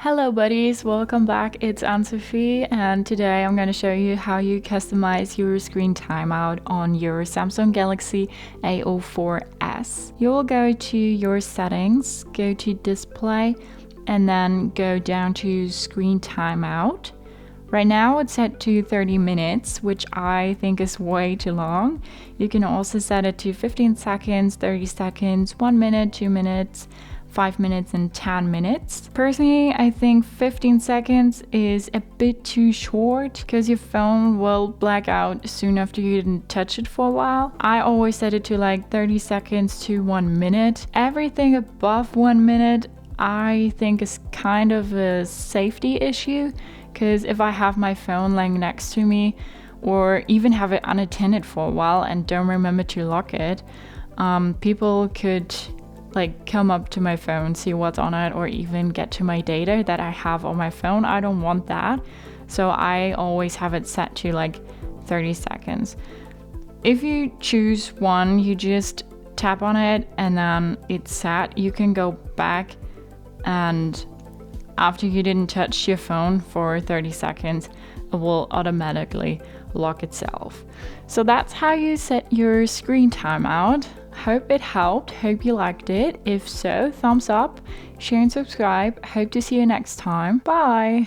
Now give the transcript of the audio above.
Hello buddies, welcome back. It's Anne-Sophie and today I'm going to show you how you customize your screen timeout on your Samsung Galaxy A04s. You will go to your settings, go to display and then go down to screen timeout. Right now it's set to 30 minutes, which I think is way too long. You can also set it to 15 seconds, 30 seconds, 1 minute, 2 minutes, 5 minutes and 10 minutes. Personally, I think 15 seconds is a bit too short because your phone will black out soon after you didn't touch it for a while. I always set it to like 30 seconds to 1 minute. Everything above 1 minute I think is kind of a safety issue, because if I have my phone laying next to me or even have it unattended for a while and don't remember to lock it, people could come up to my phone, see what's on it, or even get to my data that I have on my phone. I don't want that, so I always have it set to like 30 seconds. If you choose one, you just tap on it and then it's set. You can go back, and after you didn't touch your phone for 30 seconds, it will automatically lock itself. So that's how you set your screen timeout. Hope it helped, hope you liked it. If so, thumbs up, share and subscribe. Hope to see you next time. Bye!